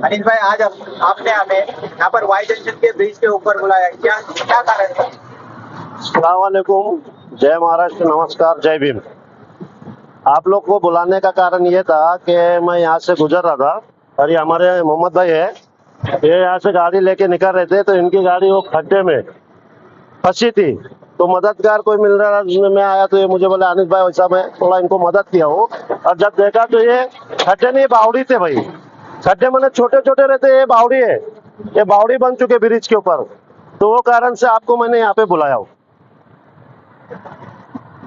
अनिल भाई, आज आपने हमें यहाँ पर वाई जंक्शन के ब्रिज के ऊपर बुलाया, क्या क्या कारण है? अस्सलाम वालेकुम, जय महाराष्ट्र, नमस्कार, जय भीम। आप लोग को बुलाने का कारण ये था कि मैं यहाँ से गुजर रहा था और ये हमारे मोहम्मद भाई है, ये यहाँ से गाड़ी लेके निकल रहे थे तो इनकी गाड़ी वो खड्डे में फंसी थी। तो मददगार कोई मिल रहा था, जिसमें मैं आया तो ये मुझे बोला अनिल भाई वैसा मैं थोड़ा इनको मदद किया हूँ। और जब देखा तो ये खड्डे नहीं बावड़ी थे भाई, खड्डे मैंने छोटे छोटे रहते, ये बावड़ी है, ये बावड़ी बन चुके ब्रिज के ऊपर। तो वो कारण से आपको मैंने यहाँ पे बुलाया हूँ।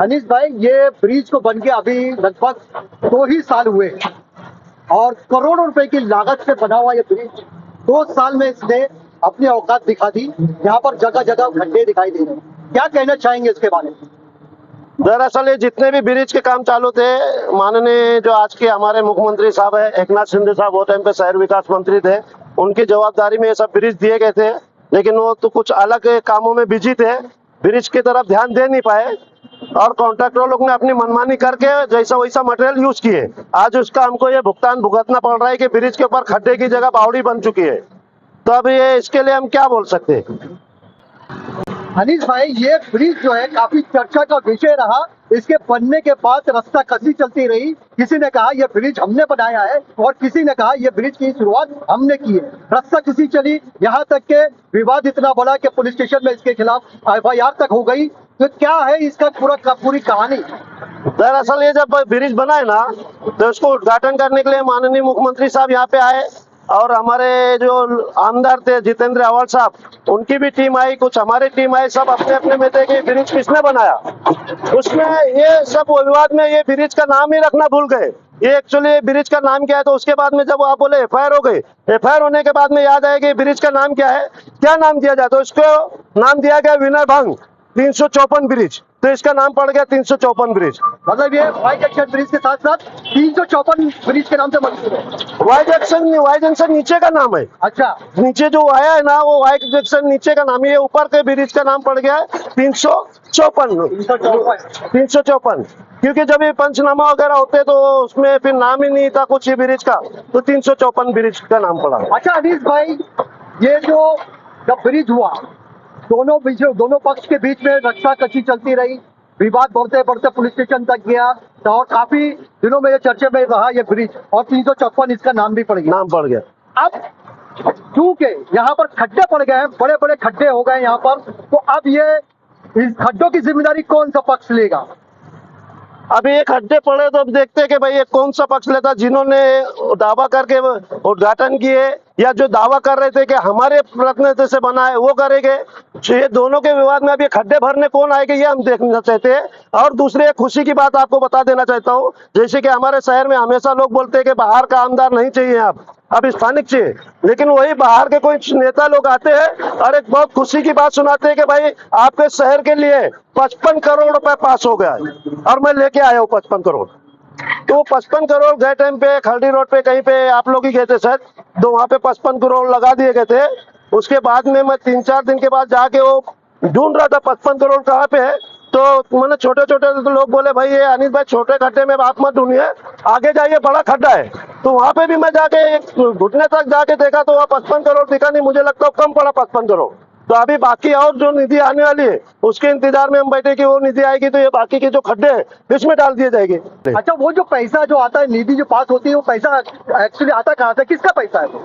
अनीस भाई, ये ब्रिज को बन के अभी लगभग 2 ही साल हुए और करोड़ों रुपए की लागत से बना हुआ ये ब्रिज 2 साल में इसने अपनी औकात दिखा दी। यहाँ पर जगह जगह खड्डे दिखाई दे रहे हैं, क्या कहना चाहेंगे इसके बारे में? दरअसल ये जितने भी ब्रिज के काम चालू थे, माननीय जो आज के हमारे मुख्यमंत्री साहब है एकनाथ शिंदे साहब, वो टाइम पे शहर विकास मंत्री थे, उनकी जवाबदारी में ये सब ब्रिज दिए गए थे। लेकिन वो तो कुछ अलग कामों में बिजी थे, ब्रिज की तरफ ध्यान दे नहीं पाए और कॉन्ट्रैक्टर लोग ने अपनी मनमानी करके जैसा वैसा मटेरियल यूज किए। आज उसका हमको ये भुगतान भुगतना पड़ रहा है कि ब्रिज के ऊपर खड्डे की जगह बावड़ी बन चुकी है। तो अब ये इसके लिए हम क्या बोल सकते हैं? अनीस भाई, ये ब्रिज जो है काफी चर्चा का विषय रहा। इसके बनने के बाद रास्ता कसी चलती रही, किसी ने कहा ये ब्रिज हमने बनाया है और किसी ने कहा ये ब्रिज की शुरुआत हमने की है। रास्ता कसी चली, यहाँ तक के विवाद इतना बड़ा कि पुलिस स्टेशन में इसके खिलाफ एफआईआर तक हो गई। तो क्या है इसका पूरी कहानी? दरअसल ये जब ब्रिज बना है ना, तो उसको उद्घाटन करने के लिए माननीय मुख्यमंत्री साहब यहाँ पे आए और हमारे जो आमदार थे जितेंद्र अवाल साहब, उनकी भी टीम आई, कुछ हमारी टीम आई, सब अपने अपने में थे कि ब्रिज किसने बनाया। उसमें ये सब विवाद में ये ब्रिज का नाम ही रखना भूल गए। ये एक्चुअली ब्रिज का नाम क्या है, तो उसके बाद में जब आप बोले एफआईआर हो गई, एफआईआर होने के बाद में याद आया कि ब्रिज का नाम क्या है, क्या नाम दिया जाए, तो इसको नाम दिया गया विनय भंग 354 ब्रिज। तो इसका नाम पड़ गया 354 ब्रिज। मतलब ये वाई जंक्शन ब्रिज के साथ साथ 354 ब्रिज के नाम से मशहूर है। वाई जंक्शन नीचे का नाम है। अच्छा, नीचे जो आया है ना, वो वाई जंक्शन नीचे का नाम है, ये ऊपर के ब्रिज का नाम पड़ गया है 354। क्योंकि जब ये पंचनामा वगैरह होते तो उसमें फिर नाम ही नहीं था कुछ ही ब्रिज का, तो 354 ब्रिज का नाम पड़ा। अच्छा अनीस भाई, ये जो जब ब्रिज हुआ, दोनों पक्ष के बीच में रस्साकसी चलती रही, विवाद बढ़ते बढ़ते पुलिस स्टेशन तक गया तो और काफी दिनों में ये चर्चे में रहा ये ब्रिज, और 354 इसका नाम भी पड़ गया। अब क्योंकि यहाँ पर खड्डे पड़ गए हैं, बड़े बड़े खड्डे हो गए यहाँ पर, तो अब ये इस खड्डों की जिम्मेदारी कौन सा पक्ष लेगा? अभी ये खड्डे पड़े तो अब देखते हैं कि भाई ये कौन सा पक्ष लेता, जिन्होंने दावा करके उद्घाटन किए या जो दावा कर रहे थे कि हमारे प्रतिनिधि से बना है वो करेंगे। ये दोनों के विवाद में अभी खड्डे भरने कौन आएंगे ये हम देखना चाहते हैं। और दूसरी एक खुशी की बात आपको बता देना चाहता हूँ, जैसे कि हमारे शहर में हमेशा लोग बोलते हैं कि बाहर का आमदार नहीं चाहिए, अब स्थानिक चाहिए, लेकिन वही बाहर के कोई नेता लोग आते हैं और एक बहुत खुशी की बात सुनाते हैं कि भाई आपके शहर के लिए 55 करोड़ रुपए पास हो गया है और मैं लेके आया हूँ 55 करोड़। तो 55 करोड़ गए टाइम पे खरडी रोड पे कहीं पे आप लोग ही गए थे शायद, तो वहां पे 55 करोड़ लगा दिए गए थे। उसके बाद में मैं 3-4 दिन के बाद जाके वो ढूंढ रहा था 55 करोड़ कहाँ पे है, तो मैंने छोटे छोटे तो लोग बोले भाई ये अनिल भाई छोटे खड्डे में आप मत ढूंढिए, आगे जाइए बड़ा खड्डा है। तो वहां पे भी मैं जाके घुटने तक जाके देखा तो वहाँ 55 करोड़ दिखा नहीं, मुझे लगता है कम पड़ा 55 करोड़। तो अभी बाकी और जो निधि आने वाली है उसके इंतजार में हम बैठे कि वो निधि आएगी तो ये बाकी के जो खड्डे हैं इसमें डाल दिए जाएंगे। अच्छा, वो जो पैसा जो आता है, निधि जो पास होती है, वो पैसा एक्चुअली आता कहाँ से, किसका पैसा है वो?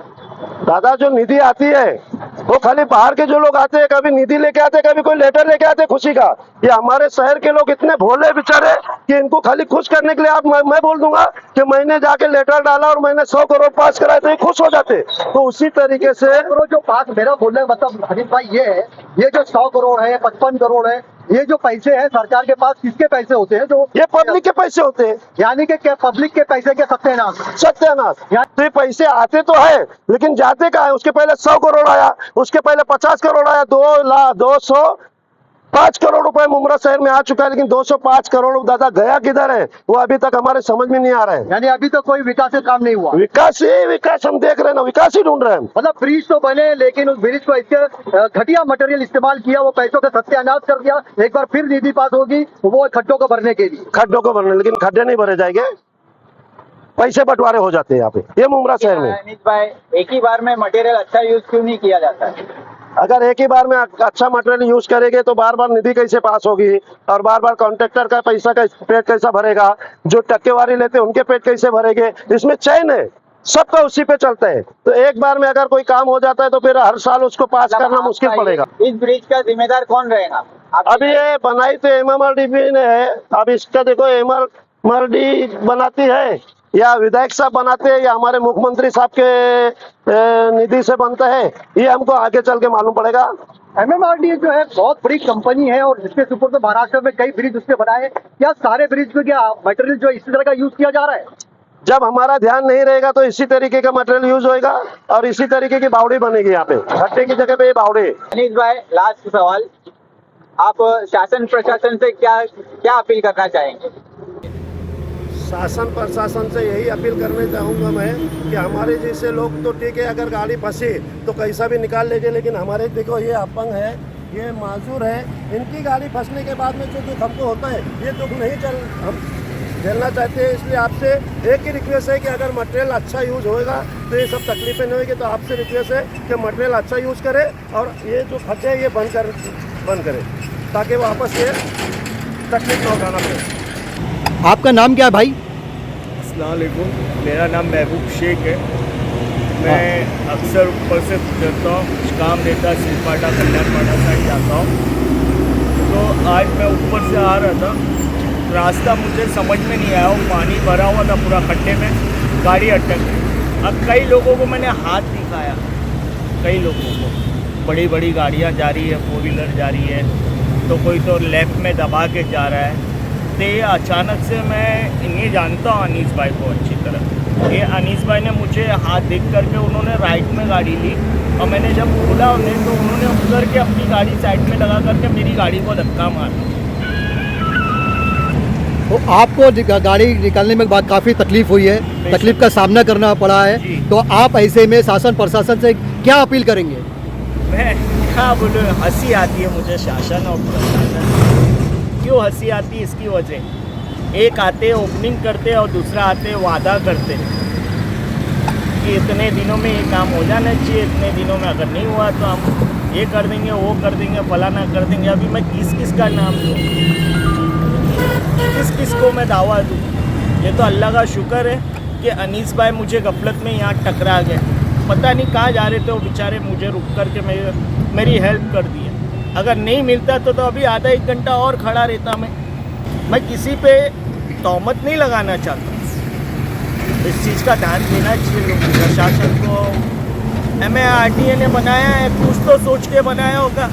दादा जो निधि आती है वो खाली बाहर के जो लोग आते हैं, कभी निधि लेके आते हैं, कभी कोई लेटर लेके आते हैं खुशी का। ये हमारे शहर के लोग इतने भोले बेचारे कि इनको खाली खुश करने के लिए आप मैं बोल दूंगा कि मैंने जाके लेटर डाला और मैंने 100 करोड़ पास कराए तो ये खुश हो जाते। तो उसी तरीके से जो पास मेरा बोलने का मतलब अनिल भाई ये है, ये जो 100 करोड़ है, 55 करोड़ है, ये जो पैसे हैं सरकार के पास, किसके पैसे होते हैं? जो ये पब्लिक के पैसे होते हैं। यानी कि क्या पब्लिक के पैसे के सत्यानाश। तो ये पैसे आते तो है लेकिन जाते कहाँ है? उसके पहले 100 करोड़ आया, उसके पहले 50 करोड़ आया, 205 करोड़ रुपए मुमरा शहर में आ चुका है, लेकिन 205 करोड़ दादा गया किधर है वो अभी तक हमारे समझ में नहीं आ रहा है। यानी अभी तो कोई विकास का काम नहीं हुआ। विकास हम देख रहे हैं ना, विकास ही ढूंढ रहे हैं। मतलब ब्रिज तो बने लेकिन उस ब्रिज को इसके घटिया मटेरियल इस्तेमाल किया, वो पैसों का सत्यानाश कर दिया। एक बार फिर निधि पास होगी वो खड्डों को भरने के लिए, लेकिन खड्डे नहीं भरे जाएंगे। पैसे बंटवारे हो जाते हैं यहाँ पे, ये मुमरा शहर में। अनिश भाई, एक ही बार में मटेरियल अच्छा यूज क्यों नहीं किया जाता है? अगर एक ही बार में अच्छा मटेरियल यूज करेंगे तो बार बार निधि कैसे पास होगी, और बार बार कॉन्ट्रैक्टर का पैसा का पेट कैसा भरेगा, जो टक्केवारी लेते हैं उनके पेट कैसे भरेंगे, इसमें चैन है, सबका उसी पे चलता है। तो एक बार में अगर कोई काम हो जाता है तो फिर हर साल उसको पास करना मुश्किल पड़ेगा। इस ब्रिज का जिम्मेदार कौन रहेगा? अभी ये बनाई तो MMRDB ने है, अब इसका देखो MMRD बनाती है या विधायक साहब बनाते हैं या हमारे मुख्यमंत्री साहब के निधि से बनता है, ये हमको आगे चल के मालूम पड़ेगा। MMRD जो है बहुत बड़ी कंपनी है और जिसके ऊपर तो महाराष्ट्र में कई ब्रिज उसने बनाए। क्या सारे ब्रिज में क्या मटेरियल जो इसी तरह का यूज किया जा रहा है? जब हमारा ध्यान नहीं रहेगा तो इसी तरीके का मटेरियल यूज होएगा और इसी तरीके की बावड़ी बनेगी यहाँ पे, खड्डे की जगह पे ये बावड़ी। अनिश भाई, लास्ट सवाल, आप शासन प्रशासन से क्या अपील करना चाहेंगे? शासन प्रशासन से यही अपील करने चाहूँगा मैं कि हमारे जैसे लोग तो ठीक है, अगर गाड़ी फंसी तो कैसा भी निकाल लेंगे, लेकिन हमारे देखो ये अपंग है, ये माजूर है, इनकी गाड़ी फंसने के बाद में जो दुख हमको होता है ये दुख नहीं हम झेलना चाहते हैं। इसलिए आपसे एक ही रिक्वेस्ट है कि अगर मटेरियल अच्छा यूज होएगा तो ये सब तकलीफें नहीं होगी। तो आपसे रिक्वेस्ट है कि मटेरियल अच्छा यूज करें और ये जो खड्डे हैं ये बंद करें ताकि वापस ये तकलीफ न उठाना पड़े। आपका नाम क्या है भाई? अस्सलाम वालेकुम, मेरा नाम महबूब शेख है। मैं अक्सर ऊपर से गुजरता हूँ, कुछ काम रहता है, सिलपाटा कल्याणपाटा साइड जाता हूँ। तो आज मैं ऊपर से आ रहा था, रास्ता मुझे समझ में नहीं आया, वो पानी भरा हुआ था पूरा खड्डे में, गाड़ी अटक गई। अब कई लोगों को मैंने हाथ दिखाया, कई लोगों को, बड़ी बड़ी गाड़ियाँ जा रही है, 4 व्हीलर जा रही है, तो कोई तो लेफ्ट में दबा के जा रहा है। तो ये अचानक से मैं इन्हें जानता हूँ अनीस भाई को अच्छी तरह। ये अनीस भाई ने मुझे हाथ देख करके उन्होंने राइट में गाड़ी ली और मैंने जब बोला उन्हें तो उन्होंने उधर के अपनी गाड़ी साइड में लगा करके मेरी गाड़ी को धक्का मारा। तो आपको गाड़ी निकालने में बाद काफ़ी तकलीफ हुई है, तकलीफ का सामना करना पड़ा है, तो आप ऐसे में शासन प्रशासन से क्या अपील करेंगे? मैं क्या बोलूँ, हंसी आती है मुझे शासन और प्रशासन। क्यों हंसी आती है? इसकी वजह, एक आते ओपनिंग करते और दूसरा आते वादा करते कि इतने दिनों में ये काम हो जाना चाहिए, इतने दिनों में अगर नहीं हुआ तो हम ये कर देंगे, वो कर देंगे, फलाना कर देंगे। अभी मैं किस का नाम दूँ, किस को मैं दावा दूँ? ये तो अल्लाह का शुक्र है कि अनीस भाई मुझे गफलत में यहाँ टकरा गए, पता नहीं कहाँ जा रहे थे वो बेचारे, मुझे रुक करके मेरी हेल्प कर दी है। अगर नहीं मिलता तो अभी आधा 1 घंटा और खड़ा रहता मैं किसी पे तहमत नहीं लगाना चाहता। इस चीज़ का ध्यान देना चाहिए लोग, प्रशासन को। MMRD ने बनाया है, कुछ तो सोच के बनाया होगा।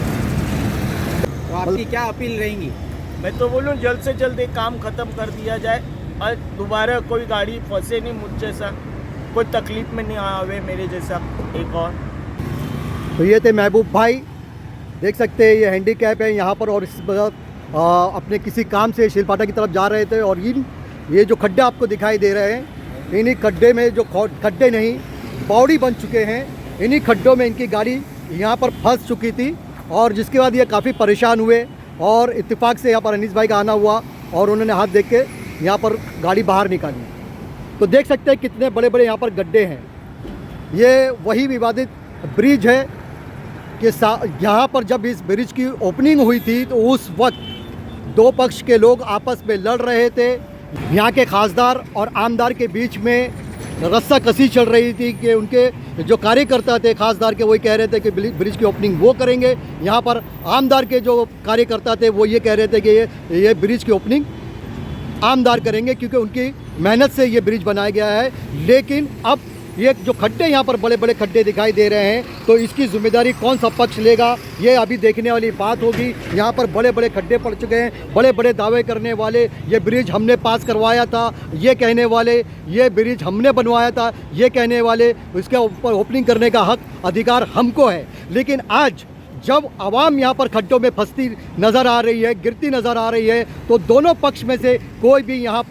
तो आपकी क्या अपील रहेंगी? मैं तो बोलूँ जल्द से जल्द एक काम ख़त्म कर दिया जाए और दोबारा कोई गाड़ी फंसे नहीं मुझ जैसा, कोई तकलीफ में नहीं आवे मेरे जैसा एक और। तो ये थे महबूब भाई, देख सकते हैं ये हैंडीकैप है यहाँ पर, और इस अपने किसी काम से शिलपाटा की तरफ जा रहे थे और ये जो खड्डे आपको दिखाई दे रहे हैं, इन्हीं खड्डे में जो खड्डे नहीं पौड़ी बन चुके हैं, इन्हीं खड्डों में इनकी गाड़ी यहाँ पर फंस चुकी थी और जिसके बाद ये काफ़ी परेशान हुए और इत्तेफाक से यहाँ पर अनीस भाई का आना हुआ और उन्होंने हाथ देख के यहाँ पर गाड़ी बाहर निकाली। तो देख सकते हैं कितने बड़े बड़े यहाँ पर गड्ढे हैं। ये वही विवादित ब्रिज है कि यहाँ पर जब इस ब्रिज की ओपनिंग हुई थी तो उस वक्त 2 पक्ष के लोग आपस में लड़ रहे थे। यहाँ के खासदार और आमदार के बीच में रस्सा कसी चल रही थी कि उनके जो कार्यकर्ता थे खासदार के, वही कह रहे थे कि ब्रिज की ओपनिंग वो करेंगे, यहाँ पर आमदार के जो कार्यकर्ता थे वो ये कह रहे थे कि ये ब्रिज की ओपनिंग आमदार करेंगे क्योंकि उनकी मेहनत से ये ब्रिज बनाया गया है। लेकिन अब ये जो खड्डे यहाँ पर बड़े बड़े खड्डे दिखाई दे रहे हैं, तो इसकी जिम्मेदारी कौन सा पक्ष लेगा, ये अभी देखने वाली बात होगी। यहाँ पर बड़े बड़े खड्डे पड़ चुके हैं, बड़े बड़े दावे करने वाले, ये ब्रिज हमने पास करवाया था ये कहने वाले, ये ब्रिज हमने बनवाया था ये कहने वाले, इसके ऊपर ओपनिंग करने का हक अधिकार हमको है। लेकिन आज जब आवाम यहाँ पर खड्डों में फंसती नज़र आ रही है, गिरती नज़र आ रही है, तो दोनों पक्ष में से कोई भी यहाँ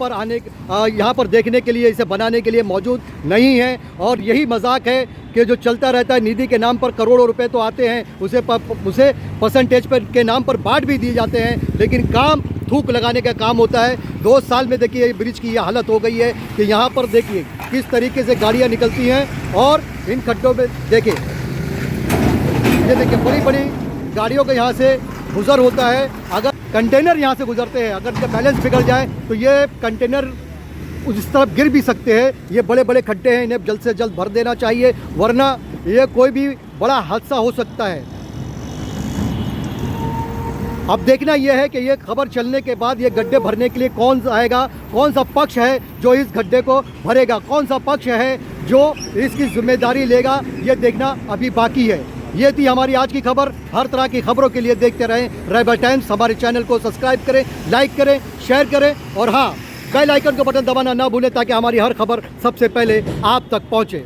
पर देखने के लिए, इसे बनाने के लिए मौजूद नहीं है। और यही मजाक है कि जो चलता रहता है, निधि के नाम पर करोड़ों रुपए तो आते हैं, उसे परसेंटेज पर के नाम पर बांट भी दिए जाते हैं, लेकिन काम थूक लगाने का काम होता है। 2 साल में देखिए ये ब्रिज की ये हालत हो गई है कि यहाँ पर देखिए किस तरीके से गाड़ियाँ निकलती हैं और इन खड्डों में देखिए, ये देखिए बड़ी बड़ी गाड़ियों का यहाँ से गुजर होता है। अगर कंटेनर यहाँ से गुजरते हैं, अगर इनका बैलेंस बिगड़ जाए तो ये कंटेनर उस तरफ गिर भी सकते हैं। ये बड़े बड़े खड्डे हैं, इन्हें जल्द से जल्द भर देना चाहिए, वरना ये कोई भी बड़ा हादसा हो सकता है। अब देखना यह है कि ये खबर चलने के बाद ये गड्ढे भरने के लिए कौन आएगा, कौन सा पक्ष है जो इस गड्ढे को भरेगा, कौन सा पक्ष है जो इसकी जिम्मेदारी लेगा, ये देखना अभी बाकी है। ये थी हमारी आज की खबर। हर तरह की खबरों के लिए देखते रहें रायबा टाइम्स। हमारे चैनल को सब्सक्राइब करें, लाइक करें, शेयर करें और हाँ, बेल आइकन का बटन दबाना ना भूलें ताकि हमारी हर खबर सबसे पहले आप तक पहुँचे।